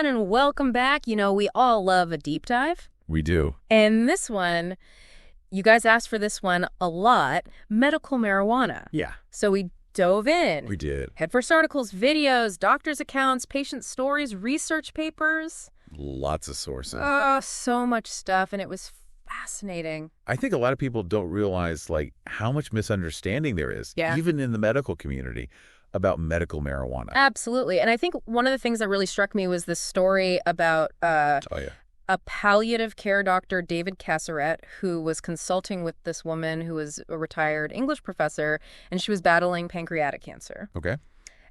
everyone, and welcome back. You know, we all love a deep dive. We do. And this one, you guys asked for this one a lot, medical marijuana. Yeah. So we dove in. We did. Headfirst articles, videos, doctors' accounts, patient stories, research papers. Lots of sources. Oh, so much stuff, and it was fascinating. I think a lot of people don't realize, like, how much misunderstanding there is, even in the medical community, about medical marijuana. Absolutely. And I think one of the things that really struck me was this story about a palliative care doctor, David Casseret, who was consulting with this woman who was a retired English professor, and she was battling pancreatic cancer. Okay.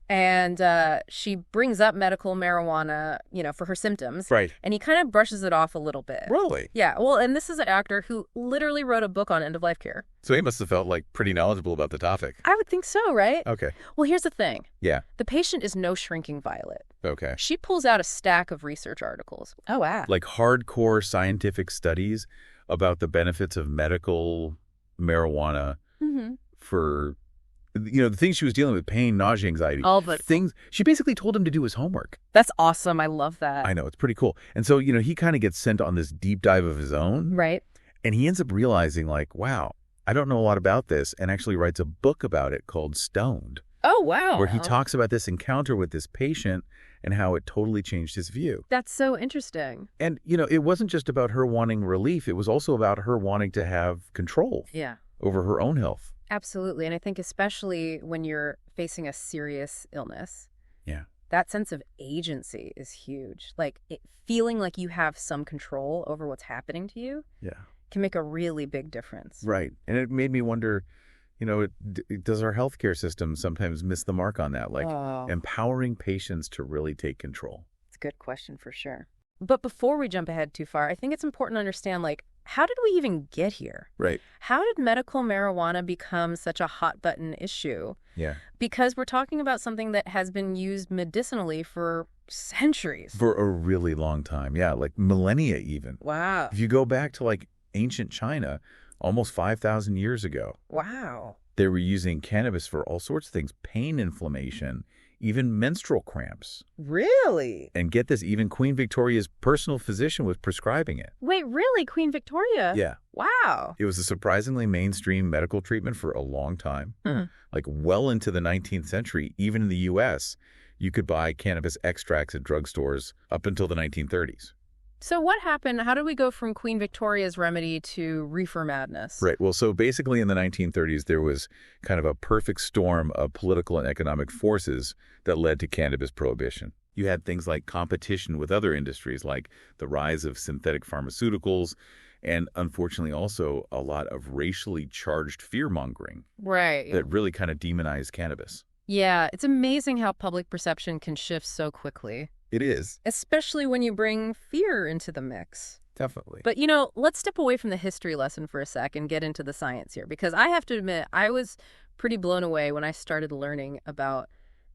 And she brings up medical marijuana, you know, for her symptoms. Right. And he kind of brushes it off a little bit. Really? Yeah. Well, and this is an actor who literally wrote a book on end-of-life care. So he must have felt, like, pretty knowledgeable about the topic. I would think so, right? Okay. Well, here's the thing. Yeah. The patient is no shrinking violet. Okay. She pulls out a stack of research articles. Oh, wow. Like hardcore scientific studies about the benefits of medical marijuana for, you know, the things she was dealing with, pain, nausea, anxiety. All the things. She basically told him to do his homework. That's awesome. I love that. I know. It's pretty cool. And so, you know, he kind of gets sent on this deep dive of his own. Right. And he ends up realizing, like, wow, I don't know a lot about this, and actually writes a book about it called Stoned. Oh, wow. Where he talks about this encounter with this patient and how it totally changed his view. That's so interesting. And, you know, it wasn't just about her wanting relief. It was also about her wanting to have control over her own health. Absolutely. And I think especially when you're facing a serious illness, that sense of agency is huge. Like feeling like you have some control over what's happening to you can make a really big difference. Right. And it made me wonder, you know, does our healthcare system sometimes miss the mark on that? Like empowering patients to really take control? It's a good question for sure. But before we jump ahead too far, I think it's important to understand, like, how did we even get here? Right. How did medical marijuana become such a hot button issue? Yeah. Because we're talking about something that has been used medicinally for centuries. For a really long time. Yeah, like millennia even. Wow. If you go back to, like, ancient China, almost 5,000 years ago. Wow. They were using cannabis for all sorts of things, pain, inflammation, even menstrual cramps. Really? And get this, even Queen Victoria's personal physician was prescribing it. Wait, really? Queen Victoria? Yeah. Wow. It was a surprisingly mainstream medical treatment for a long time. Like well into the 19th century, even in the U.S., you could buy cannabis extracts at drugstores up until the 1930s. So what happened? How did we go from Queen Victoria's remedy to reefer madness? Right. Well, so basically in the 1930s, there was kind of a perfect storm of political and economic forces that led to cannabis prohibition. You had things like competition with other industries, like the rise of synthetic pharmaceuticals, and unfortunately also a lot of racially charged fear-mongering that really kind of demonized cannabis. Yeah, it's amazing how public perception can shift so quickly. It is. Especially when you bring fear into the mix. Definitely. But, you know, let's step away from the history lesson for a sec and get into the science here. Because I have to admit, I was pretty blown away when I started learning about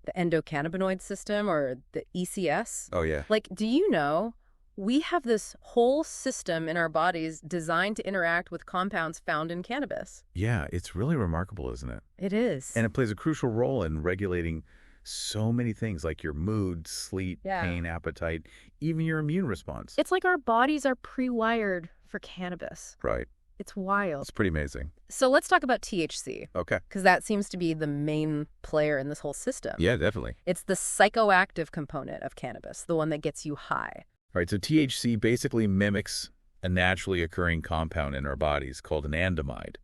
the endocannabinoid system, or the ECS. Oh, yeah. Like, do you know, we have this whole system in our bodies designed to interact with compounds found in cannabis. Yeah, it's really remarkable, isn't it? It is. And it plays a crucial role in regulating so many things, like your mood, sleep, pain, appetite, even your immune response. It's like our bodies are pre-wired for cannabis. Right. It's wild. It's pretty amazing. So let's talk about THC. Okay. Because that seems to be the main player in this whole system. Yeah, definitely. It's the psychoactive component of cannabis, the one that gets you high. All right, so THC basically mimics a naturally occurring compound in our bodies called an andamide.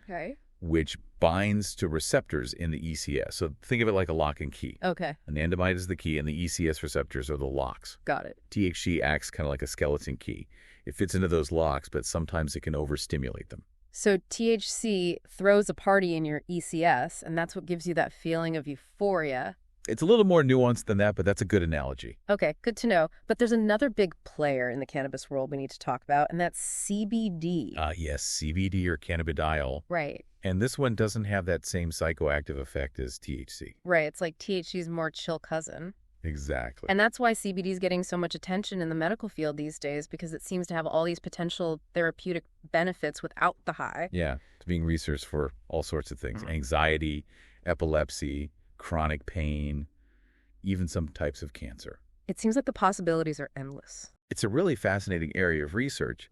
Okay. Which binds to receptors in the ECS. So think of it like a lock and key. Okay. An andamide is the key, and the ECS receptors are the locks. Got it. THC acts kind of like a skeleton key. It fits into those locks, but sometimes it can overstimulate them. So THC throws a party in your ECS, and that's what gives you that feeling of euphoria. It's a little more nuanced than that, but that's a good analogy. Okay, good to know. But there's another big player in the cannabis world we need to talk about, and that's CBD. Yes, CBD or cannabidiol. Right. And this one doesn't have that same psychoactive effect as THC. Right, it's like THC's more chill cousin. Exactly. And that's why CBD is getting so much attention in the medical field these days, because it seems to have all these potential therapeutic benefits without the high. Yeah, it's being researched for all sorts of things. Anxiety, epilepsy, chronic pain, even some types of cancer. It seems like the possibilities are endless. It's a really fascinating area of research,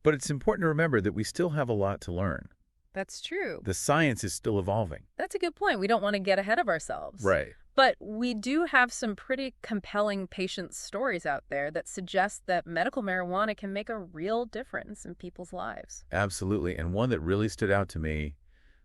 but it's important to remember that we still have a lot to learn. That's true. The science is still evolving. That's a good point. We don't want to get ahead of ourselves. Right. But we do have some pretty compelling patient stories out there that suggest that medical marijuana can make a real difference in people's lives. Absolutely. And one that really stood out to me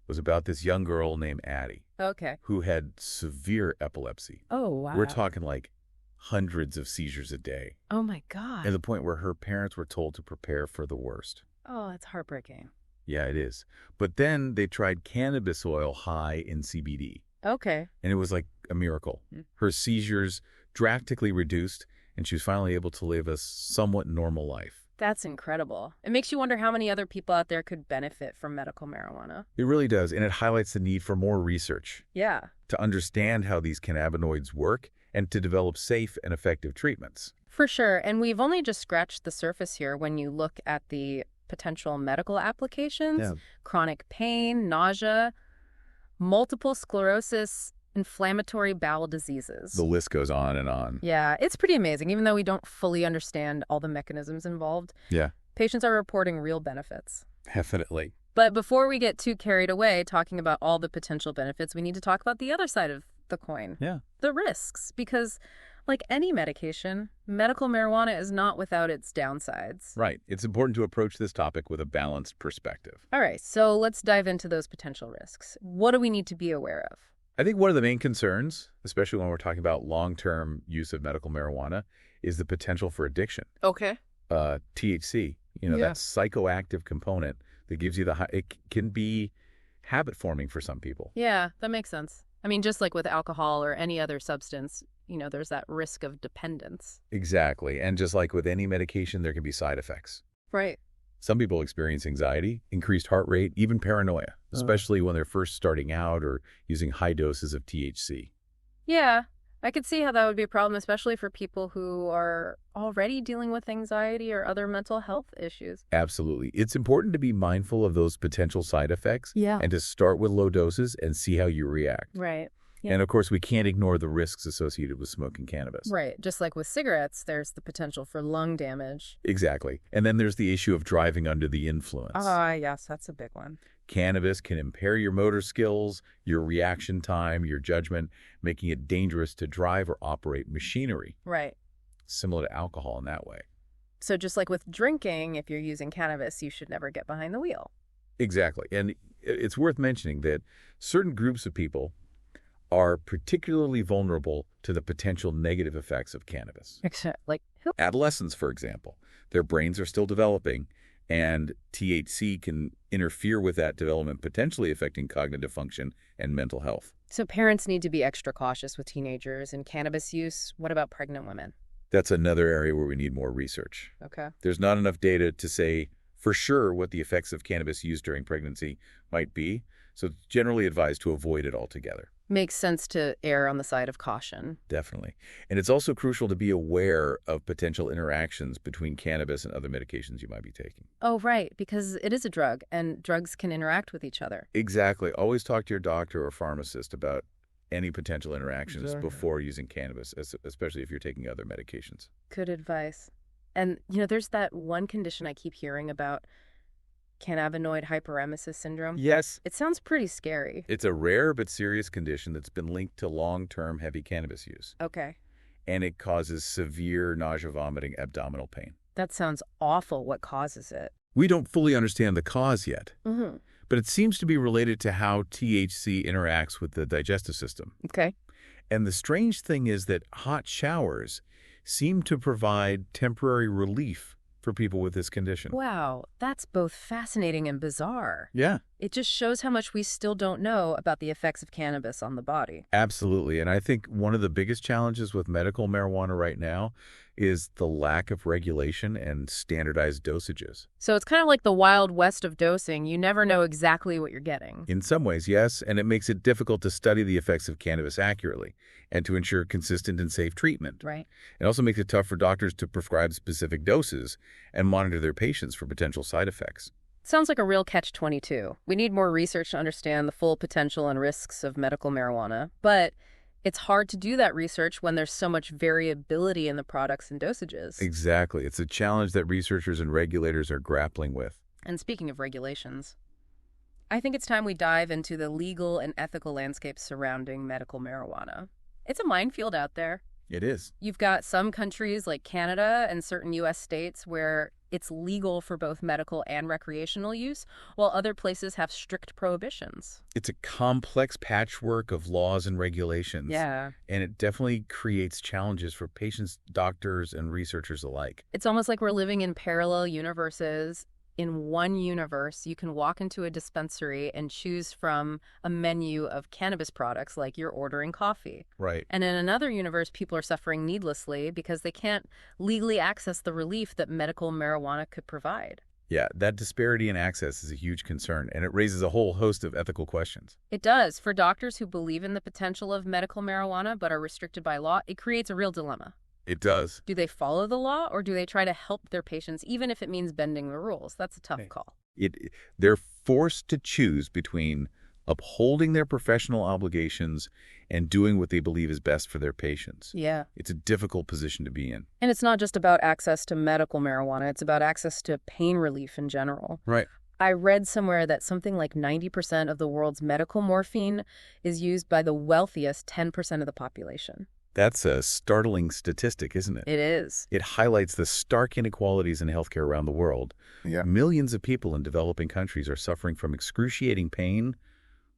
was about this young girl named Addie. Okay. Who had severe epilepsy. Oh, wow. We're talking like hundreds of seizures a day. Oh, my God. To the point where her parents were told to prepare for the worst. Oh, that's heartbreaking. Yeah, it is. But then they tried cannabis oil high in CBD. Okay. And it was like a miracle. Her seizures drastically reduced, and she was finally able to live a somewhat normal life. That's incredible. It makes you wonder how many other people out there could benefit from medical marijuana. It really does, and it highlights the need for more research. Yeah. To understand how these cannabinoids work and to develop safe and effective treatments. For sure, and we've only just scratched the surface here when you look at the potential medical applications, chronic pain, nausea, multiple sclerosis, inflammatory bowel diseases. The list goes on and on. Yeah, it's pretty amazing. Even though we don't fully understand all the mechanisms involved, patients are reporting real benefits. Definitely. But before we get too carried away talking about all the potential benefits, we need to talk about the other side of the coin. Yeah. The risks, because like any medication, medical marijuana is not without its downsides. Right. It's important to approach this topic with a balanced perspective. All right, so let's dive into those potential risks. What do we need to be aware of? I think one of the main concerns, especially when we're talking about long-term use of medical marijuana, is the potential for addiction. Okay. THC, that psychoactive component that gives you the high, it can be habit-forming for some people. Yeah, that makes sense. I mean, just like with alcohol or any other substance, there's that risk of dependence. Exactly. And just like with any medication, there can be side effects. Right. Some people experience anxiety, increased heart rate, even paranoia, especially when they're first starting out or using high doses of THC. Yeah, I could see how that would be a problem, especially for people who are already dealing with anxiety or other mental health issues. Absolutely. It's important to be mindful of those potential side effects and to start with low doses and see how you react. Right. Yeah. And of course, we can't ignore the risks associated with smoking cannabis. Right. Just like with cigarettes, there's the potential for lung damage. Exactly. And then there's the issue of driving under the influence. Yes, that's a big one. Cannabis can impair your motor skills, your reaction time, your judgment, making it dangerous to drive or operate machinery. Right. Similar to alcohol in that way. So just like with drinking, if you're using cannabis, you should never get behind the wheel. Exactly. And it's worth mentioning that certain groups of people are particularly vulnerable to the potential negative effects of cannabis. Like who? Adolescents, for example. Their brains are still developing, and THC can interfere with that development, potentially affecting cognitive function and mental health. So parents need to be extra cautious with teenagers and cannabis use. What about pregnant women? That's another area where we need more research. Okay. There's not enough data to say for sure what the effects of cannabis use during pregnancy might be, so it's generally advised to avoid it altogether. Makes sense to err on the side of caution. Definitely. And it's also crucial to be aware of potential interactions between cannabis and other medications you might be taking. Oh, right, because it is a drug, and drugs can interact with each other. Exactly. Always talk to your doctor or pharmacist about any potential interactions before using cannabis, especially if you're taking other medications. Good advice. And, there's that one condition I keep hearing about, cannabinoid hyperemesis syndrome. Yes. It sounds pretty scary. It's a rare but serious condition that's been linked to long-term heavy cannabis use. Okay. And it causes severe nausea, vomiting, abdominal pain. That sounds awful. What causes it? We don't fully understand the cause yet, but it seems to be related to how THC interacts with the digestive system. Okay. And the strange thing is that hot showers seem to provide temporary relief for people with this condition. Wow, that's both fascinating and bizarre. Yeah. It just shows how much we still don't know about the effects of cannabis on the body. Absolutely. And I think one of the biggest challenges with medical marijuana right now is the lack of regulation and standardized dosages. So it's kind of like the Wild West of dosing. You never know exactly what you're getting. In some ways, yes, and it makes it difficult to study the effects of cannabis accurately and to ensure consistent and safe treatment. Right. It also makes it tough for doctors to prescribe specific doses and monitor their patients for potential side effects. Sounds like a real catch-22. We need more research to understand the full potential and risks of medical marijuana. But It's hard to do that research when there's so much variability in the products and dosages. Exactly. It's a challenge that researchers and regulators are grappling with. And speaking of regulations, I think it's time we dive into the legal and ethical landscape surrounding medical marijuana. It's a minefield out there. It is. You've got some countries like Canada and certain U.S. states where it's legal for both medical and recreational use, while other places have strict prohibitions. It's a complex patchwork of laws and regulations. Yeah. And it definitely creates challenges for patients, doctors, and researchers alike. It's almost like we're living in parallel universes. In one universe, you can walk into a dispensary and choose from a menu of cannabis products like you're ordering coffee. Right. And in another universe, people are suffering needlessly because they can't legally access the relief that medical marijuana could provide. Yeah, that disparity in access is a huge concern, and it raises a whole host of ethical questions. It does. For doctors who believe in the potential of medical marijuana but are restricted by law, it creates a real dilemma. It does. Do they follow the law, or do they try to help their patients, even if it means bending the rules? That's a tough call. They're forced to choose between upholding their professional obligations and doing what they believe is best for their patients. Yeah. It's a difficult position to be in. And it's not just about access to medical marijuana. It's about access to pain relief in general. Right. I read somewhere that something like 90% of the world's medical morphine is used by the wealthiest 10% of the population. That's a startling statistic, isn't it? It is. It highlights the stark inequalities in healthcare around the world. Yeah. Millions of people in developing countries are suffering from excruciating pain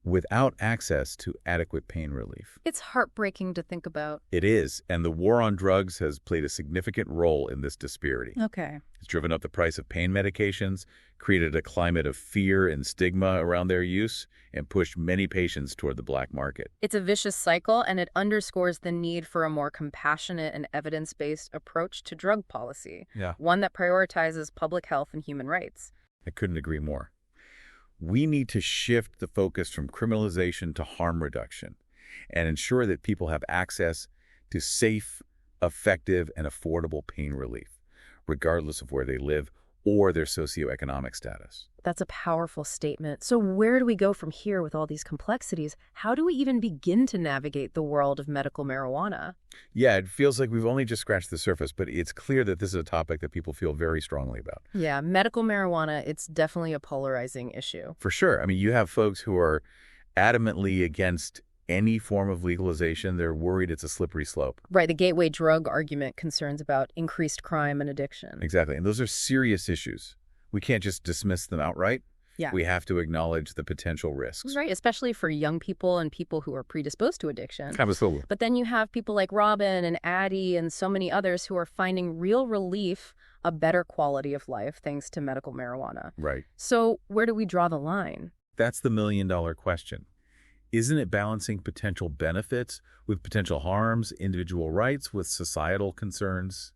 without access to adequate pain relief. It's heartbreaking to think about. It is, and the war on drugs has played a significant role in this disparity. Okay. It's driven up the price of pain medications, created a climate of fear and stigma around their use, and pushed many patients toward the black market. It's a vicious cycle, and it underscores the need for a more compassionate and evidence-based approach to drug policy. Yeah. One that prioritizes public health and human rights. I couldn't agree more. We need to shift the focus from criminalization to harm reduction and ensure that people have access to safe, effective, and affordable pain relief, regardless of where they live or their socioeconomic status. That's a powerful statement. So where do we go from here with all these complexities? How do we even begin to navigate the world of medical marijuana? Yeah, it feels like we've only just scratched the surface, but it's clear that this is a topic that people feel very strongly about. Yeah, medical marijuana, it's definitely a polarizing issue. For sure. I mean, you have folks who are adamantly against any form of legalization. They're worried it's a slippery slope. Right, the gateway drug argument concerns about increased crime and addiction. Exactly. And those are serious issues. We can't just dismiss them outright. Yeah. We have to acknowledge the potential risks. Right, especially for young people and people who are predisposed to addiction. Absolutely. But then you have people like Robin and Addie and so many others who are finding real relief, a better quality of life thanks to medical marijuana. Right. So where do we draw the line? That's the million-dollar question. Isn't it balancing potential benefits with potential harms, individual rights with societal concerns?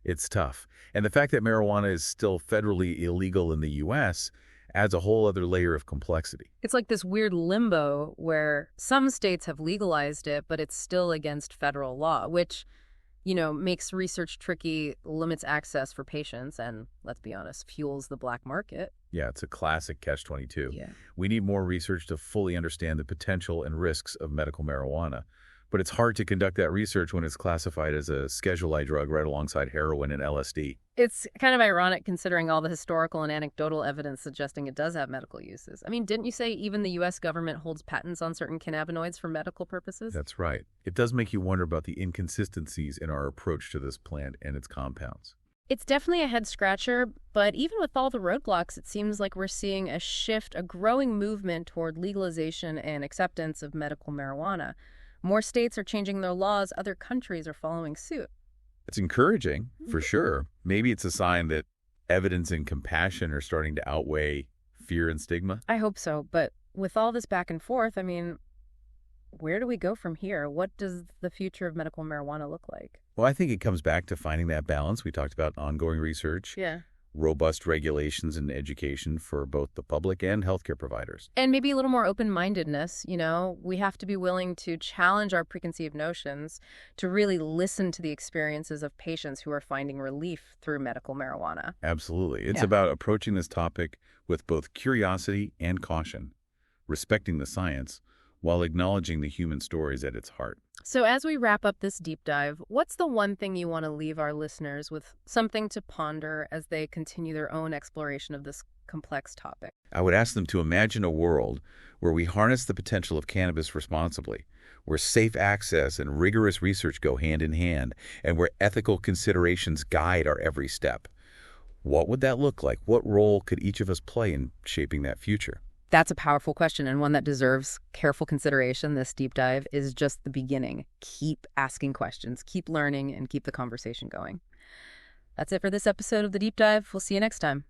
It's tough. And the fact that marijuana is still federally illegal in the U.S. adds a whole other layer of complexity. It's like this weird limbo where some states have legalized it, but it's still against federal law, which, makes research tricky, limits access for patients, and, let's be honest, fuels the black market. Yeah, it's a classic catch-22. Yeah. We need more research to fully understand the potential and risks of medical marijuana. But it's hard to conduct that research when it's classified as a Schedule I drug right alongside heroin and LSD. It's kind of ironic considering all the historical and anecdotal evidence suggesting it does have medical uses. I mean, didn't you say even the U.S. government holds patents on certain cannabinoids for medical purposes? That's right. It does make you wonder about the inconsistencies in our approach to this plant and its compounds. It's definitely a head-scratcher, but even with all the roadblocks, it seems like we're seeing a shift, a growing movement toward legalization and acceptance of medical marijuana. More states are changing their laws. Other countries are following suit. It's encouraging, for sure. Maybe it's a sign that evidence and compassion are starting to outweigh fear and stigma. I hope so. But with all this back and forth, I mean, where do we go from here? What does the future of medical marijuana look like? Well, I think it comes back to finding that balance. We talked about ongoing research. Yeah. Robust regulations and education for both the public and healthcare providers. And maybe a little more open-mindedness, We have to be willing to challenge our preconceived notions, to really listen to the experiences of patients who are finding relief through medical marijuana. Absolutely. It's about approaching this topic with both curiosity and caution, respecting the science, while acknowledging the human stories at its heart. So as we wrap up this deep dive, what's the one thing you want to leave our listeners with, something to ponder as they continue their own exploration of this complex topic? I would ask them to imagine a world where we harness the potential of cannabis responsibly, where safe access and rigorous research go hand in hand, and where ethical considerations guide our every step. What would that look like? What role could each of us play in shaping that future? That's a powerful question, and one that deserves careful consideration. This deep dive is just the beginning. Keep asking questions, keep learning, and keep the conversation going. That's it for this episode of The Deep Dive. We'll see you next time.